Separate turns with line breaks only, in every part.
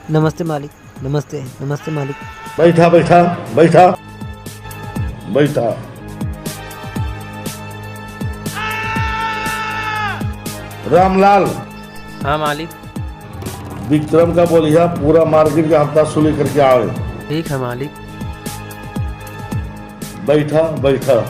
नमस्ते मालिक। नमस्ते नमस्ते मालिक।
बैठा बैठा बैठा बैठा। रामलाल।
हाँ मालिक।
विक्रम का बोलिया पूरा मार्केट का हफ्ता सुली करके आवे।
ठीक है मालिक।
बैठा बैठा।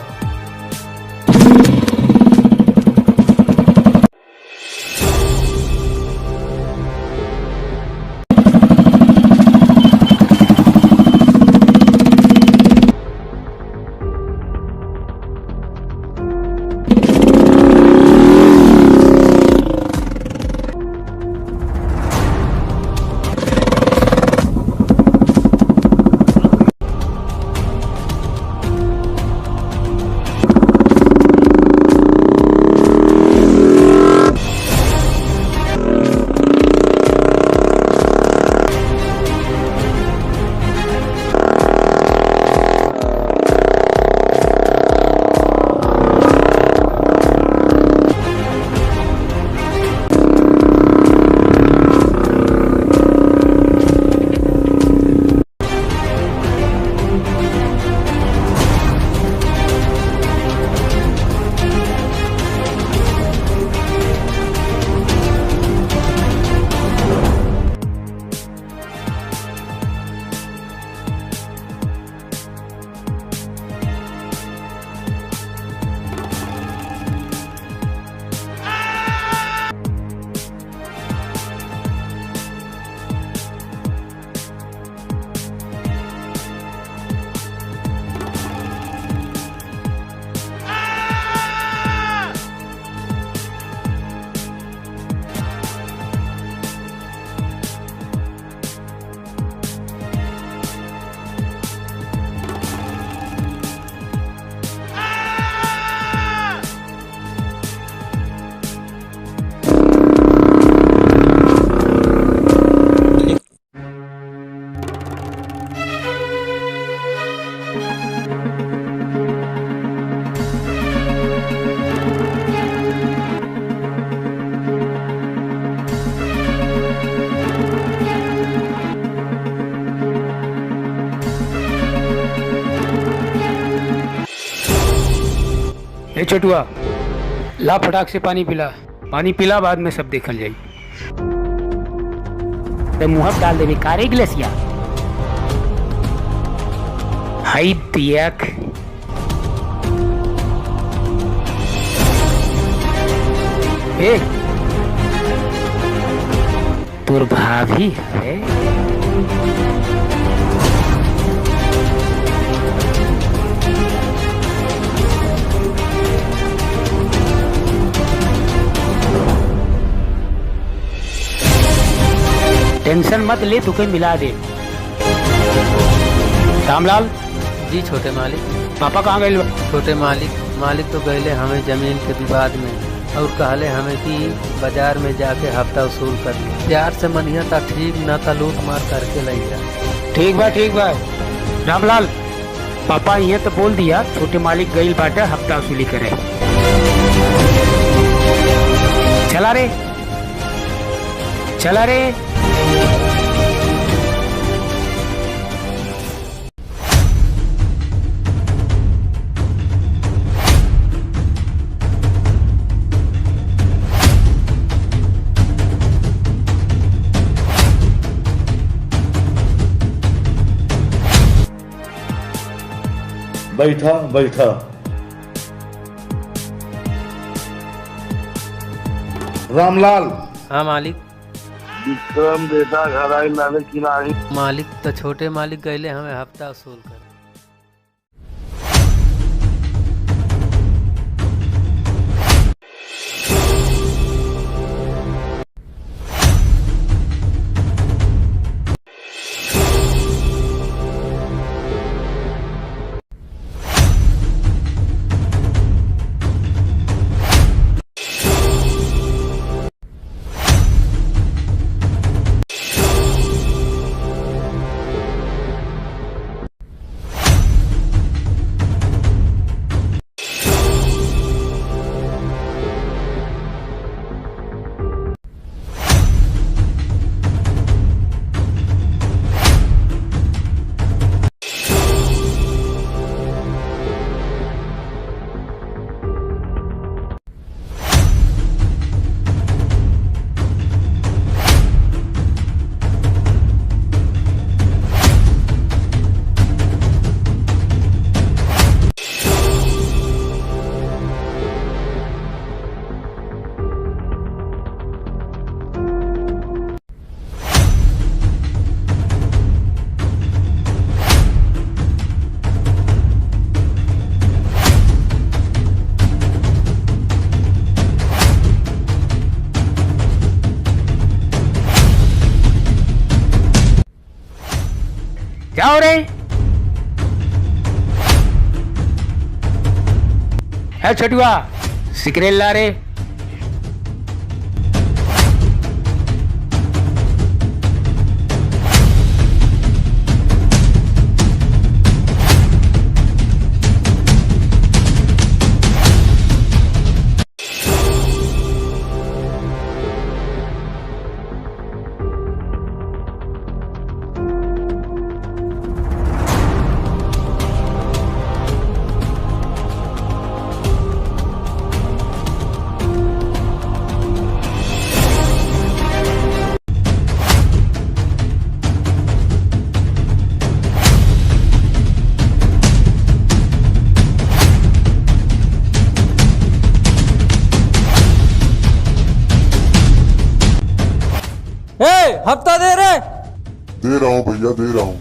ए छोटुआ, ला फटाक से पानी पिला। पानी पिला, बाद में सब देखल जाई। तो मुँह डाल देवे कारे गिलसिया। हाई दियक। ए तोर भाभी है। टेंशन मत ले, तुके मिला दे। रामलाल।
जी छोटे मालिक।
पापा कहाँ गए?
छोटे मालिक तो गए हमें जमीन के विवाद में और कहले हमें कि बाजार में जाके हफ्ता वसूल कर ली। प्यार से मनिया था ठीक, ना था लूट मार करके लग जा।
ठीक बा रामलाल, पापा ये तो बोल दिया छोटे मालिक गईल बाटे हफ्ता वसूली करे। चला रे।
बैठा। रामलाल।
हाँ मालिक।
विक्रम बेटा घर आई लाने की नाही।
मालिक तो छोटे मालिक गए हमें हफ्ता वसूल कर।
जाओ रे। है छोटुआ, सिगरेट ला रे।
हफ्ता दे रहे।
दे रहा हूँ भैया, दे रहा हूँ।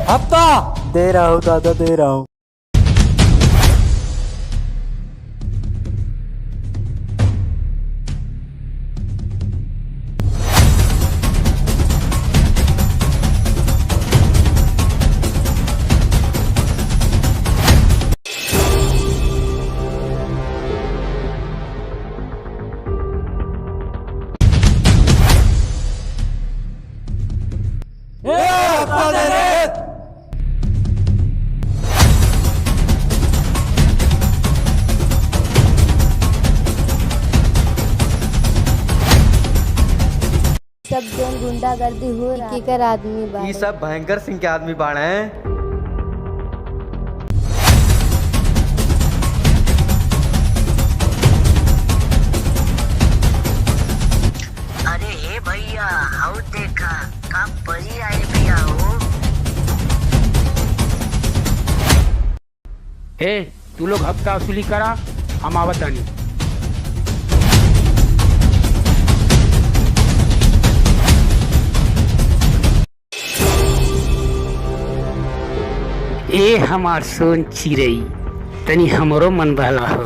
हफ्ता दे रहा हूँ दादा, दे रहा हूँ।
सब जन गुंडागर्दी हो रहा केकर आदमी बा।
ये सब भयंकर सिंह के आदमी बाड़े हैं।
अरे हे भैया हाउ देखा का परी आए भैया हो।
हे तू लोग हफ्ता वसूली करा, हम आवत आनी। ए हमार सोन चिरई, तनी हमरो मन बहला हो।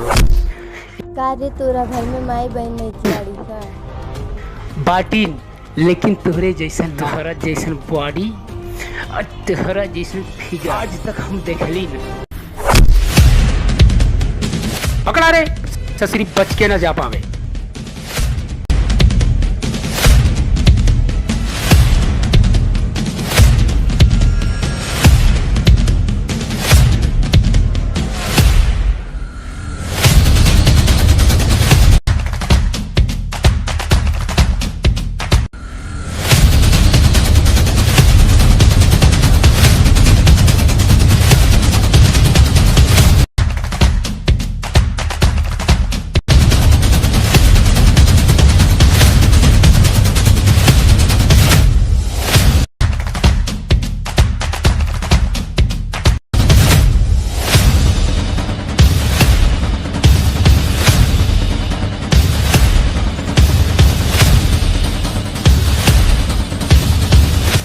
का रे तोरा घर में माई बहन नहीं खिलाड़ी का?
बाटिन, लेकिन तोहरे जैसन तोहरा जैसन बॉडी और तोहरा जैसन फिगर आज तक हम देखली न। पकड़ा रे, ससुरी बच के न जा पावे।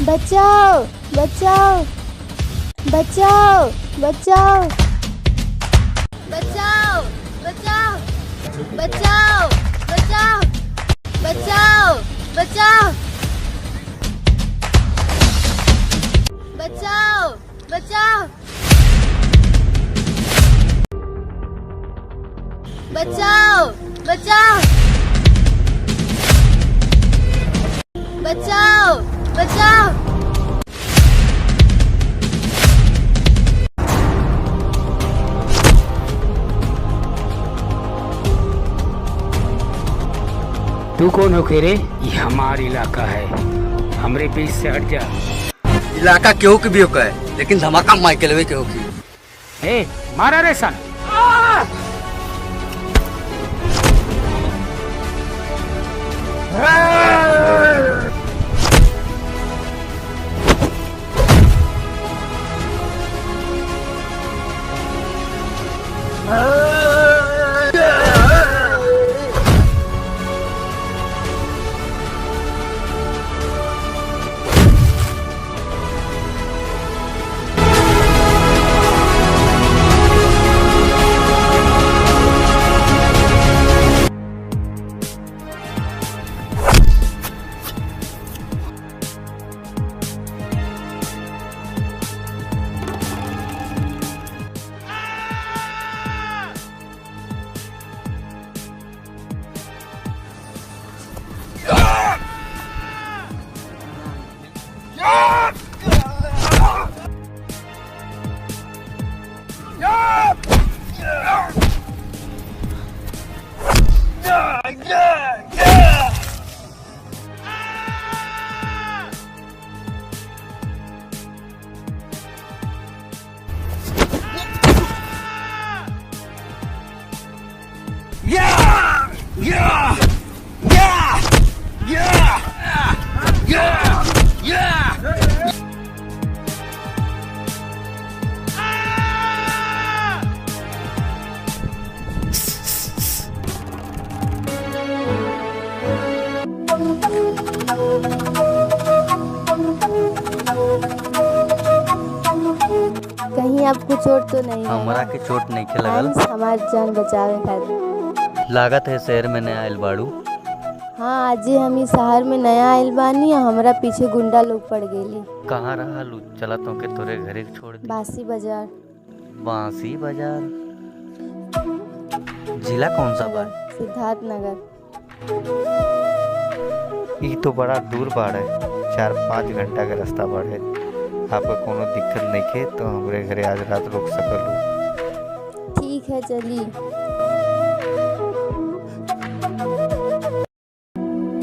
बचाओ बचाओ बचाओ बचाओ बचाओ बचाओ बचाओ बचाओ बचाओ बचाओ बचाओ बचाओ बचाओ बचाओ बचाओ बचाओ।
तू कौन हो रे? ये हमारा इलाका है, हमरे बीच से हट जा।
इलाका केहू के भी होका है, लेकिन धमाका माइकलवे केहू की।
ए मारा रे सन।
कहीं आपको चोट तो नहीं?
हमरा के चोट नहीं के लगल।
हमार जान बचावे खातिर
लागत है शहर में नया आइल बाड़ू।
हाँ, आज हम इस शहर में नया आइल बानी। हमरा पीछे गुंडा लोग पड़ गए।
कहाँ रहा लू? चला तो के तोरे घरे छोड़ दी।
बासी बाजार।
बांसी बाजार जिला कौन सा बा?
सिद्धार्थ नगर।
ये तो बड़ा दूर बाड़ है, 4-5 घंटा का रास्ता बाड़े। आपको कोनो दिक्कत नहीं है तो हमरे घरे आज रात रुक सकलू।
ठीक है चली।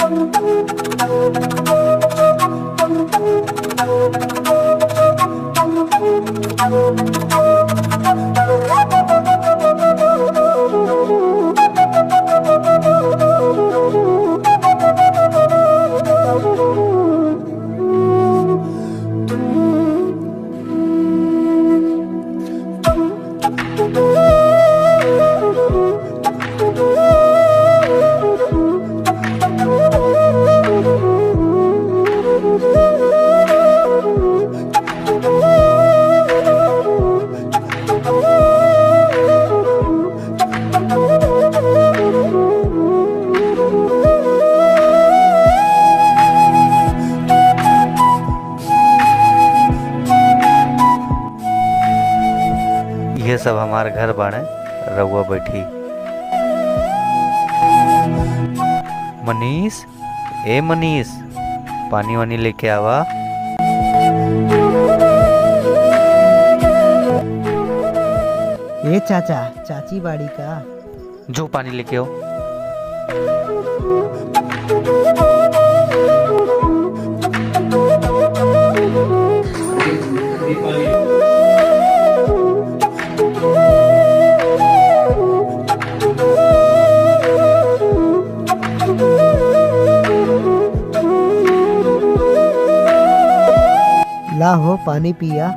ये सब हमार घर बाड़े, रउआ बैठी। मनीष, ए मनीष, पानी वानी लेके आवा।
ए चाचा, चाची बाड़ी का।
जो पानी लेके आओ।
ला हो पानी पिया।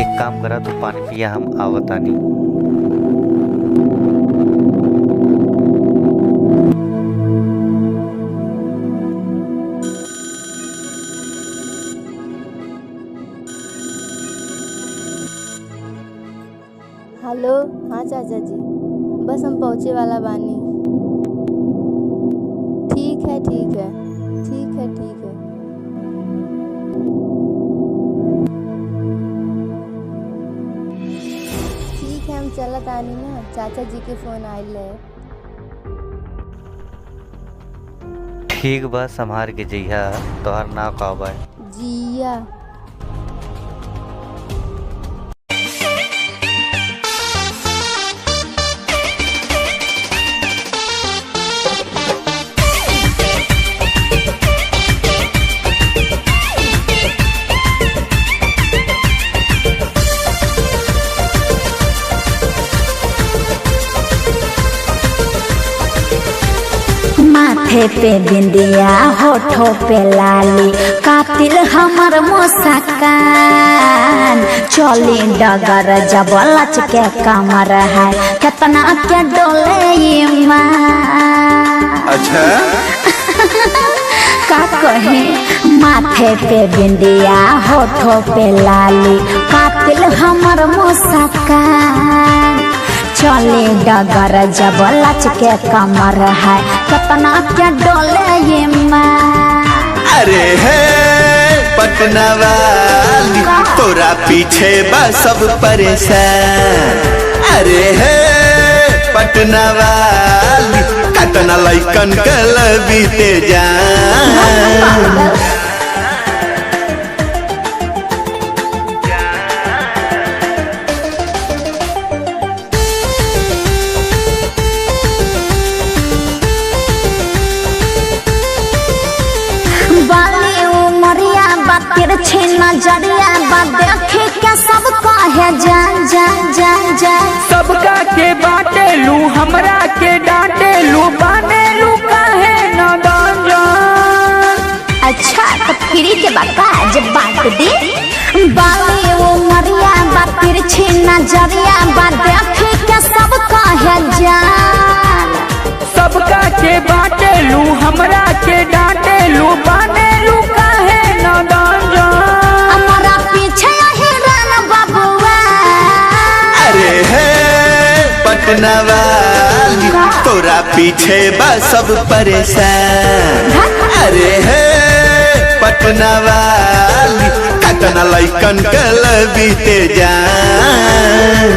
एक काम करा तो पानी पिया, हम आवतानी।
हेलो, हाँ चाचा जी, बस हम पहुँचे वाला बानी। ठीक है ठीक है ठीक है ठीक है। ठीक है, हम चलत आनी ना, चाचा जी के फोन आइल है।
ठीक बा, संभार के जइहा। तोहर नाव का बा?
जिया।
माथे पे बिंदिया, होठों पे लाली, कातिल हमर मुस्कान। चली डगर जब लच के कमर है, कितना के डोले ईमान।
अच्छा
का कहे, माथे पे बिंदिया, होठों पे लाली, कातिल हमर मुस्कान। चले डगर जब लच के कमर है, कितना क्या डोले ये माँ।
अरे है पटना वाली, तोरा पीछे बा सब परेशान। अरे है पटना वाली, कितना लइकन कल बीते जान।
तिरछी नजरिया बा, देखे के सब कहे जान जान जान जान।
सबका के बाटे लू, हमरा के डांटे लू, बाने लू काहे नादान जान।
अच्छा तो फ्री के बाका जब बांट दे। बाली वो मरिया बा, तिरछी नजरिया बा, देखे के सब कहे जान।
सबका के बाटे लू, हमरा के डांटे लू, बाने लू काहे नादान जान।
हमारा पीछे हिरन बबुआ।
अरे है पटना वाली, तोरा पीछे बा सब परेशान। अरे है पटना वाली, कितना लइकन कल बीते जान।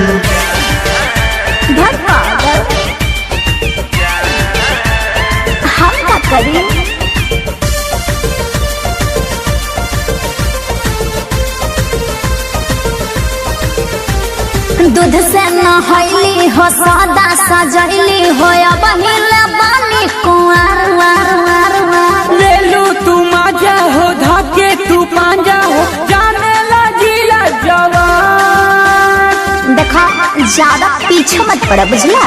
हम का करी, दूध से न नहैली हो सदा सजैली हो अब हिले बानी कुंवर वार वार वार
ले लू तू माजा हो धाके तू पांजा हो जाने लजीला जवान।
देखा ज्यादा पीछे मत पड़ा बुझला।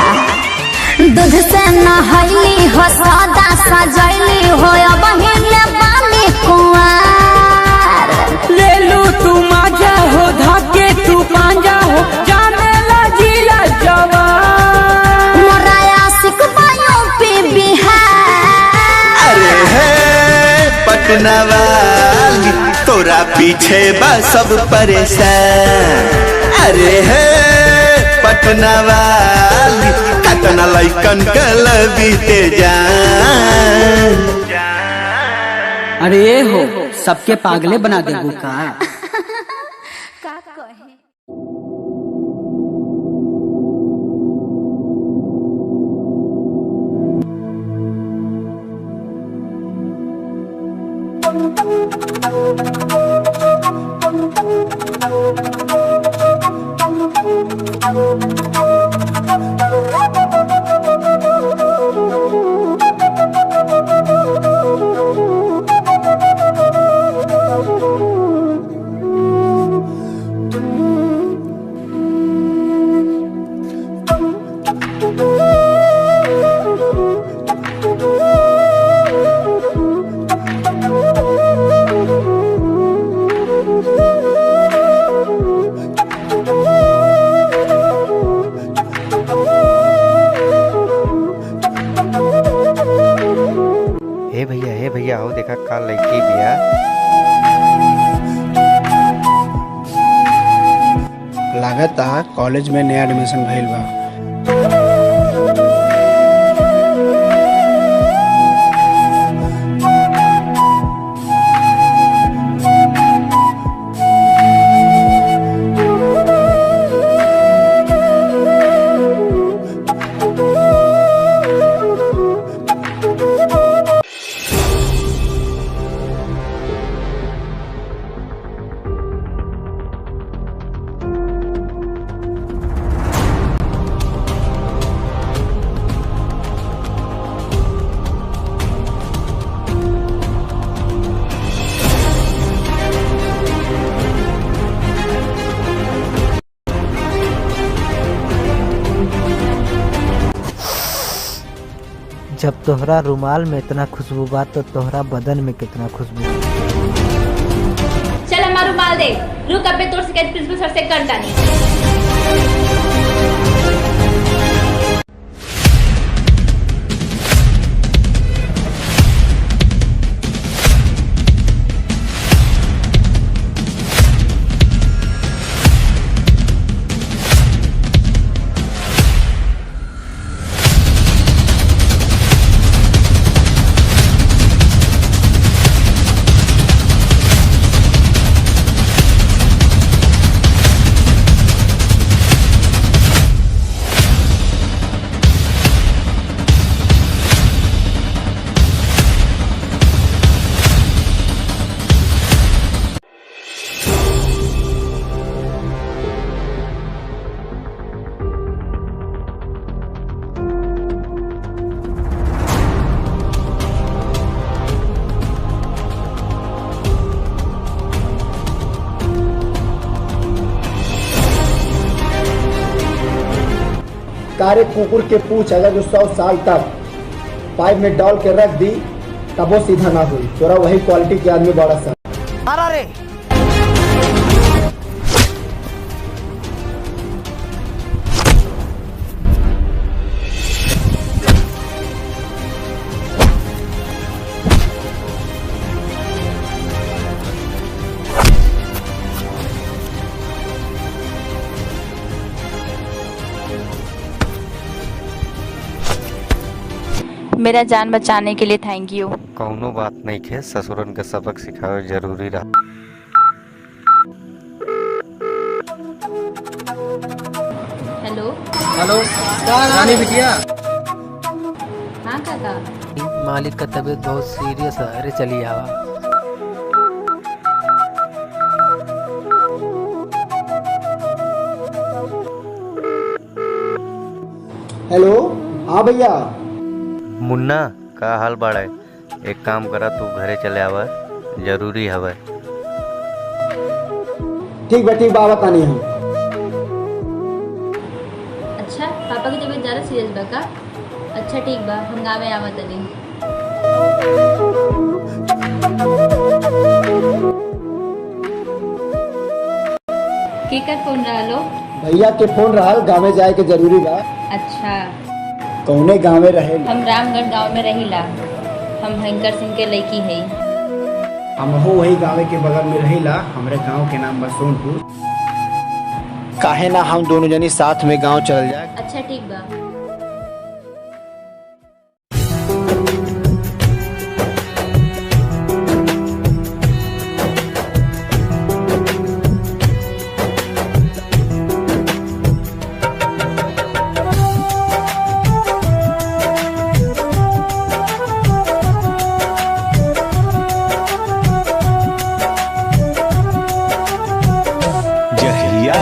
दूध से नहैली हो सदा सजैली हो अब हिले बानी कुंवर
ले लू तू माजा हो धाके तू पांजा हो जाने लजीला जवान।
मोरा आशिक बायों पे बिहार।
अरे है पटना वाली तोरा पीछे बा सब परेशान। अरे है पटना वाली कतना लइकन कल बीते जान।
अरे ये हो सबके पागले बना देबू का।
हे भैया हो देखा का लड़की बिया।
लागत कॉलेज में नया एडमिशन भइल बा।
जब तोहरा रुमाल में इतना खुशबू बा तो तोहरा बदन में कितना खुशबू।
चल हमारा रुमाल दे। रुक अब तोर शिकायत प्रिंसिपल सर से कर डाली।
कारे कुकुर के पूछ अगर जो 100 साल तक पाइप में डाल के रख दी तब वो सीधा ना हुई। तोरा वही क्वालिटी के आदमी बड़ा सा।
अरे
मेरा जान बचाने के लिए थैंक यू।
कौनो बात नहीं खे, ससुरन के सबक सिखावे जरूरी रहा।
हेलो
हेलो रानी बिटिया।
हाँ काका।
मालिक का तबीयत बहुत सीरियस है। अरे चलिए आवा।
हेलो, हाँ भैया।
मुन्ना का हाल बाड़ा है? एक काम करा, तू घरे चले आवा, जरूरी हवे।
ठीक बा आवत आनी हम।
अच्छा, पापा की तबीयत ज़्यादा सीरियस बा का? अच्छा ठीक बा, हम गाँव आवत तनी। केकर फोन रहलो?
भैया के फोन रहल, गाँव जाए के जरूरी बा।
अच्छा,
कौने गाँव में रहे?
हम रामगढ़ गांव में रहिला। हम भयंकर सिंह के लड़की है।
हम हो वही गाँव के बगल में रहिला। हमारे गांव के नाम बा सोनपुर। काहे ना हम दोनों जनी साथ में गांव चल जाए।
अच्छा ठीक बा।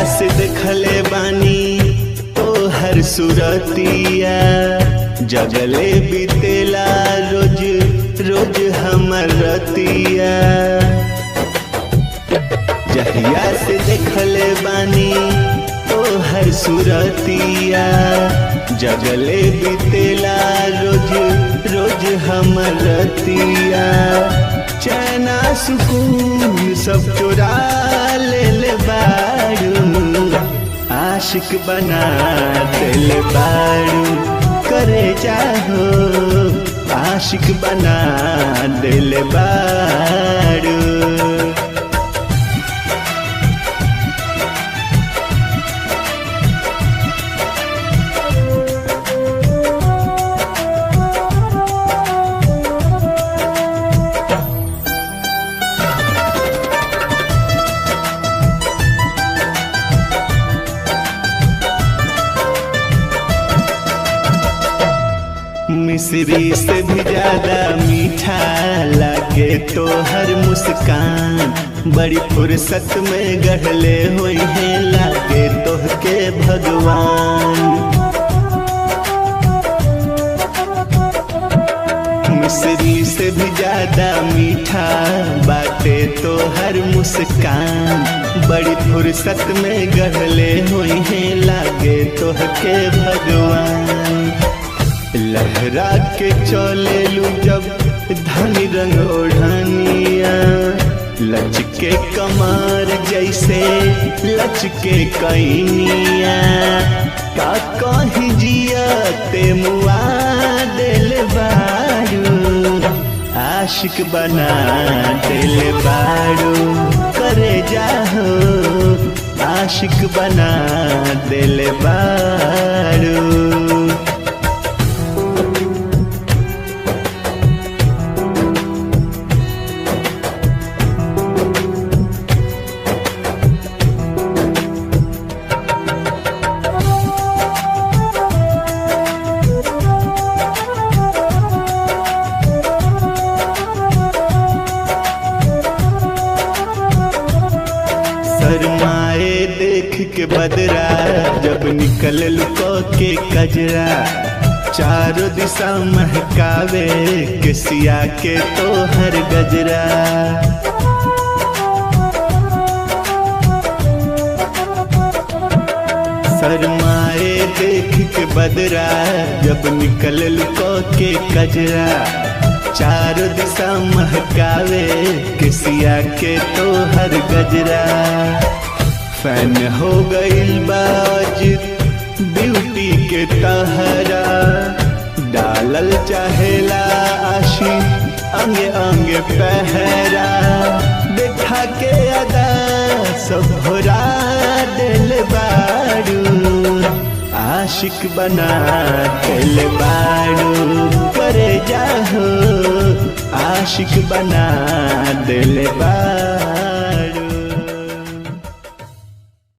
से देखले बानी तो हर सुरतिया जगले बीतेला रोज रोज हमर रतिया। जहिया से देखले बानी तो हर सुरतिया जगले बीतेला रोज रोज हमर रतिया। चैना सुकून सब चुरा ले बारू, आशिक बना दिल बारू करे जाहो, आशिक बना दिल बारू। मिश्री से भी ज्यादा मीठा लागे तो हर मुस्कान। बड़ी फुर्सत में गढ़ले हुई है लागे तो के भगवान। मिश्री से भी ज्यादा मीठा बाटे तो हर मुस्कान। बड़ी फुर्सत में गढ़ले हुई है लागे तो के भगवान। लहरा के चले लू जब धनी रंग ओढ़निया, लचके कमार जैसे लचके कैनिया। का कहीं जिया ते मुआ दिल बारू, आशिक बना दिल बारू करे जाहो, आशिक बना दिल बारू। शर्माए देख के बदरा जब निकल लुको के कजरा। चारों दिशा महकावे के सिया के तो हर गजरा। शर्माए देख के बदरा जब निकल लुको के कजरा। चारों दिशा महकावे किसिया के तो हर गजरा। फैन हो गई बाज ब्यूटी के तहरा, डालल चाहेला आशी अंगे अंगे पहरा। देखा के अदा सब भरा दिल बारू, आशिक बना दिल बारू करे जाहो, आशिक बना दिल बारू।